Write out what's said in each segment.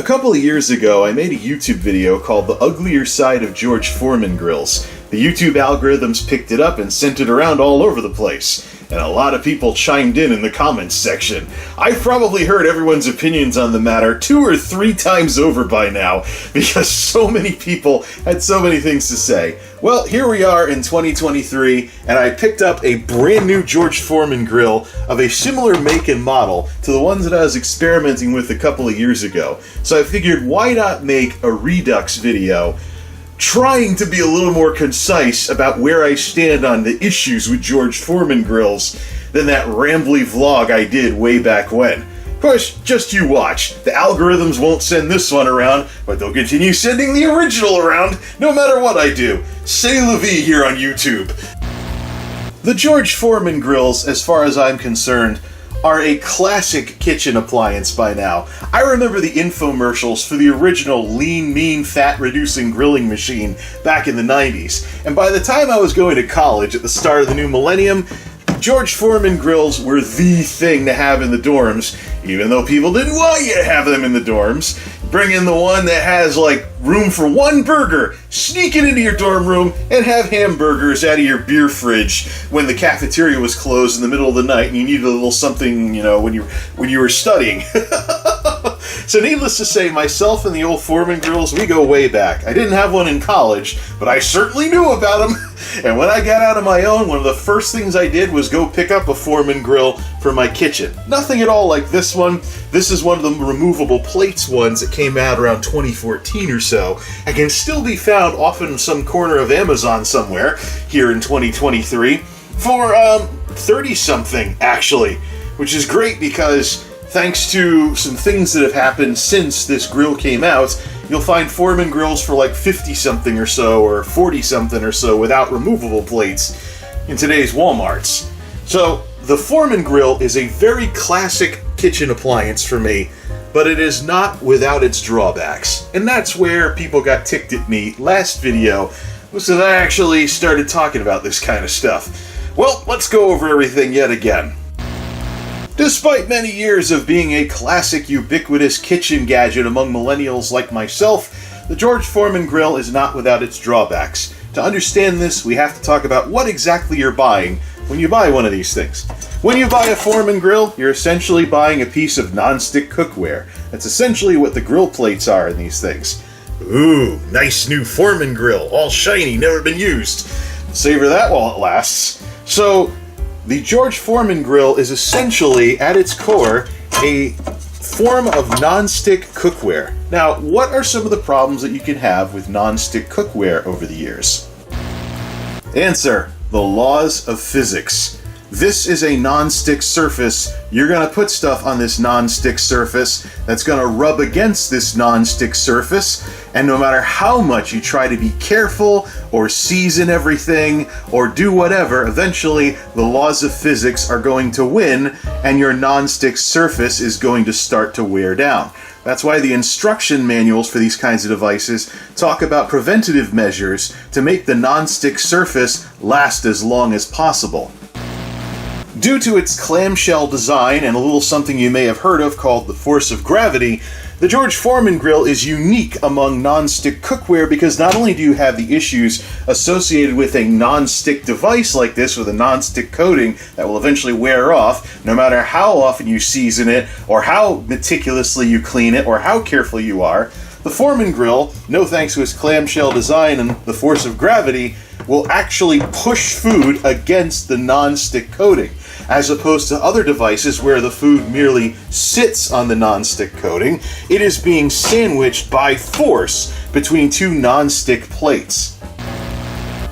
couple of years ago, I made a YouTube video called The Uglier Side of George Foreman Grills. The YouTube algorithms picked it up and sent it around all over the place, and a lot of people chimed in the comments section. I've probably heard everyone's opinions on the matter 2 or 3 times over by now, because so many people had so many things to say. Well, here we are in 2023, and I picked up a brand new George Foreman grill of a similar make and model to the ones that I was experimenting with a couple of years ago. So I figured, why not make a Redux video trying to be a little more concise about where I stand on the issues with George Foreman grills than that rambly vlog I did way back when. Of course, just you watch. The algorithms won't send this one around, but they'll continue sending the original around no matter what I do. C'est la vie here on YouTube. The George Foreman grills, as far as I'm concerned, are a classic kitchen appliance by now. I remember the infomercials for the original lean, mean, fat-reducing grilling machine back in the 90s. And by the time I was going to college at the start of the new millennium, George Foreman grills were the thing to have in the dorms, even though people didn't want you to have them in the dorms. Bring in the one that has, like, room for 1 burger, sneak it into your dorm room, and have hamburgers out of your beer fridge when the cafeteria was closed in the middle of the night and you needed a little something, you know, when you were studying. So needless to say, myself and the old Foreman grills, we go way back. I didn't have one in college, but I certainly knew about them. And when I got out on my own, one of the first things I did was go pick up a Foreman grill for my kitchen. Nothing at all like this one. This is one of the removable plates ones that came out around 2014 or so, and can still be found off in some corner of Amazon somewhere here in 2023 for 30-something, actually, which is great because thanks to some things that have happened since this grill came out, you'll find Foreman grills for like 50-something or so, or 40-something or so without removable plates in today's Walmarts. So the Foreman grill is a very classic kitchen appliance for me, but it is not without its drawbacks. And that's where people got ticked at me last video, was that I actually started talking about this kind of stuff. Well, let's go over everything yet again. Despite many years of being a classic, ubiquitous kitchen gadget among millennials like myself, the George Foreman grill is not without its drawbacks. To understand this, we have to talk about what exactly you're buying when you buy one of these things. When you buy a Foreman grill, you're essentially buying a piece of nonstick cookware. That's essentially what the grill plates are in these things. Ooh, nice new Foreman grill, all shiny, never been used. Savor that while it lasts. So, the George Foreman grill is essentially, at its core, a form of nonstick cookware. Now, what are some of the problems that you can have with nonstick cookware over the years? Answer: the laws of physics. This is a non-stick surface. You're going to put stuff on this non-stick surface that's going to rub against this non-stick surface, and no matter how much you try to be careful or season everything or do whatever, eventually the laws of physics are going to win and your non-stick surface is going to start to wear down. That's why the instruction manuals for these kinds of devices talk about preventative measures to make the non-stick surface last as long as possible. Due to its clamshell design and a little something you may have heard of called the force of gravity, the George Foreman grill is unique among non-stick cookware because not only do you have the issues associated with a non-stick device like this with a non-stick coating that will eventually wear off no matter how often you season it or how meticulously you clean it or how careful you are, the Foreman grill, no thanks to its clamshell design and the force of gravity, will actually push food against the non-stick coating, as opposed to other devices where the food merely sits on the non-stick coating. It is being sandwiched by force between 2 non-stick plates.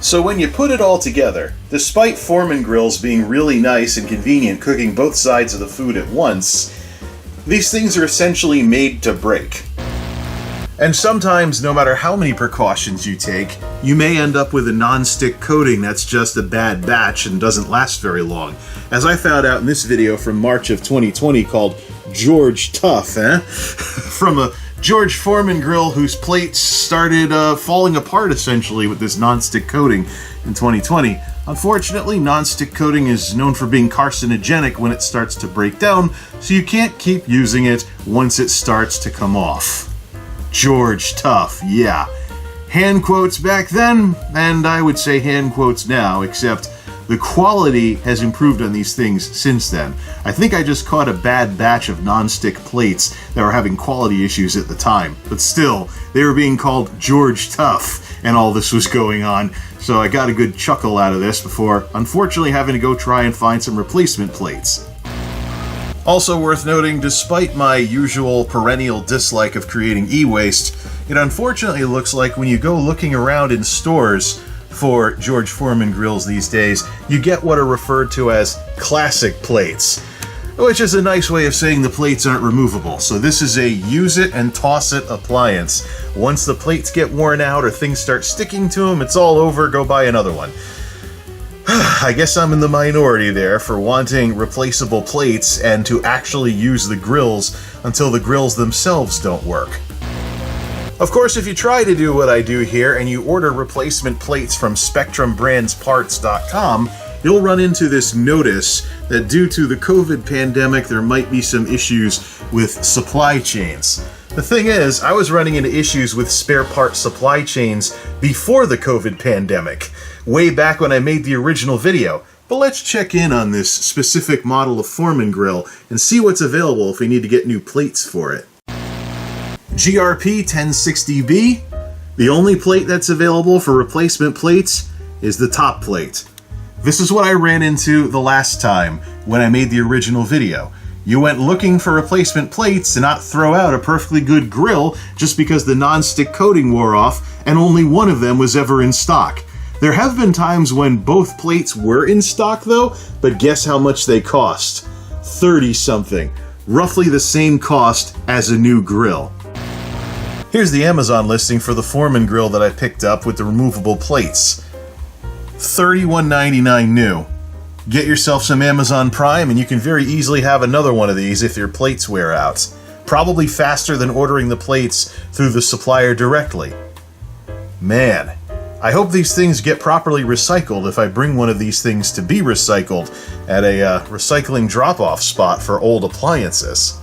So when you put it all together, despite Foreman grills being really nice and convenient cooking both sides of the food at once, these things are essentially made to break. And sometimes, no matter how many precautions you take, you may end up with a non-stick coating that's just a bad batch and doesn't last very long. As I found out in this video from March of 2020 called George Tough, from a George Foreman grill whose plates started falling apart essentially with this non-stick coating in 2020. Unfortunately, non-stick coating is known for being carcinogenic when it starts to break down, so you can't keep using it once it starts to come off. George Tough, yeah. Hand quotes back then, and I would say hand quotes now, except the quality has improved on these things since then. I think I just caught a bad batch of non-stick plates that were having quality issues at the time, but still, they were being called George Tough, and all this was going on, so I got a good chuckle out of this before, unfortunately, having to go try and find some replacement plates. Also worth noting, despite my usual perennial dislike of creating e-waste, it unfortunately looks like when you go looking around in stores for George Foreman Grills these days, you get what are referred to as classic plates, which is a nice way of saying the plates aren't removable. So this is a use it and toss it appliance. Once the plates get worn out or things start sticking to them, it's all over, go buy another one. I guess I'm in the minority there for wanting replaceable plates and to actually use the grills until the grills themselves don't work. Of course, if you try to do what I do here and you order replacement plates from SpectrumBrandsParts.com, you'll run into this notice that due to the COVID pandemic, there might be some issues with supply chains. The thing is, I was running into issues with spare part supply chains before the COVID pandemic, way back when I made the original video. But let's check in on this specific model of Foreman grill and see what's available if we need to get new plates for it. GRP 1060B, the only plate that's available for replacement plates is the top plate. This is what I ran into the last time when I made the original video. You went looking for replacement plates to not throw out a perfectly good grill just because the non-stick coating wore off and only one of them was ever in stock. There have been times when both plates were in stock though, but guess how much they cost? 30 something. Roughly the same cost as a new grill. Here's the Amazon listing for the Foreman grill that I picked up with the removable plates. $31.99 new. Get yourself some Amazon Prime and you can very easily have another one of these if your plates wear out. Probably faster than ordering the plates through the supplier directly. Man, I hope these things get properly recycled if I bring one of these things to be recycled at a recycling drop-off spot for old appliances.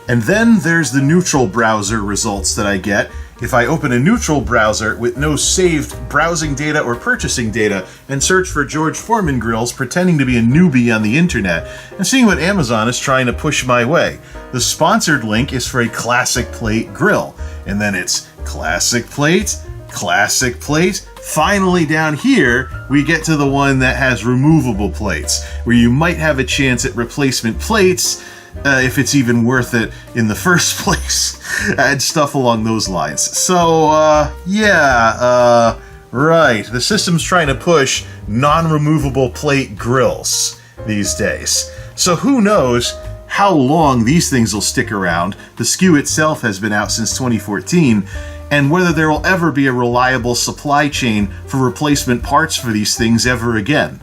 And then there's the neutral browser results that I get if I open a neutral browser with no saved browsing data or purchasing data and search for George Foreman Grills pretending to be a newbie on the internet and seeing what Amazon is trying to push my way. The sponsored link is for a classic plate grill, and then it's classic plate, finally down here we get to the one that has removable plates, where you might have a chance at replacement plates, if it's even worth it in the first place, and stuff along those lines. So, right, the system's trying to push non-removable plate grills these days. So who knows how long these things will stick around. The SKU itself has been out since 2014, and whether there will ever be a reliable supply chain for replacement parts for these things ever again.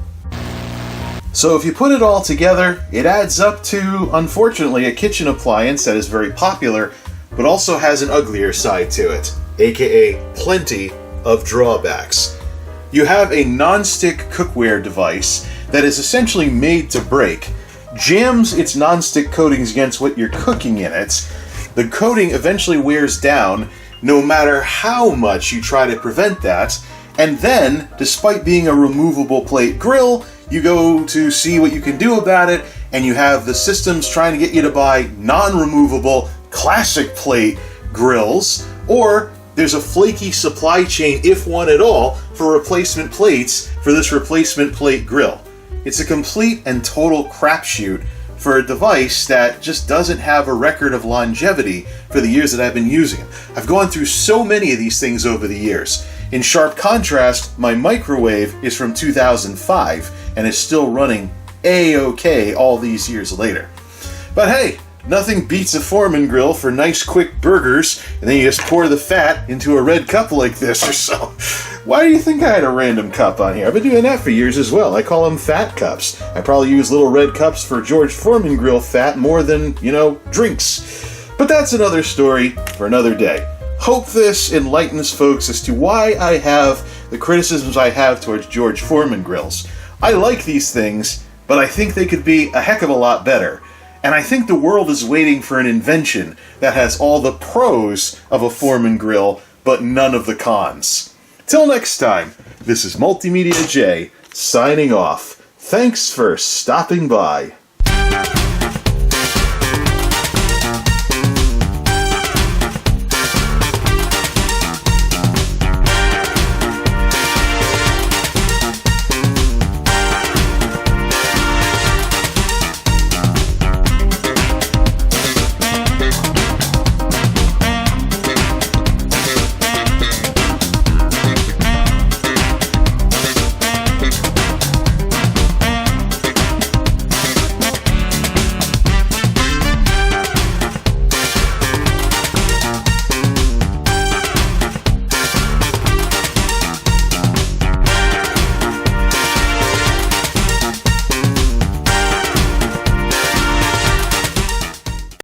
So if you put it all together, it adds up to, unfortunately, a kitchen appliance that is very popular, but also has an uglier side to it, aka plenty of drawbacks. You have a non-stick cookware device that is essentially made to break, jams its non-stick coatings against what you're cooking in it. The coating eventually wears down, no matter how much you try to prevent that, and then, despite being a removable plate grill, you go to see what you can do about it, and you have the systems trying to get you to buy non-removable classic plate grills, or there's a flaky supply chain, if one at all, for replacement plates for this replacement plate grill. It's a complete and total crapshoot for a device that just doesn't have a record of longevity for the years that I've been using it. I've gone through so many of these things over the years. In sharp contrast, my microwave is from 2005 and is still running A-OK all these years later. But hey, nothing beats a Foreman grill for nice quick burgers, and then you just pour the fat into a red cup like this or so. Why do you think I had a random cup on here? I've been doing that for years as well. I call them fat cups. I probably use little red cups for George Foreman grill fat more than, drinks. But that's another story for another day. Hope this enlightens folks as to why I have the criticisms I have towards George Foreman grills. I like these things, but I think they could be a heck of a lot better. And I think the world is waiting for an invention that has all the pros of a Foreman grill, but none of the cons. Till next time, this is MultimediaJay signing off. Thanks for stopping by.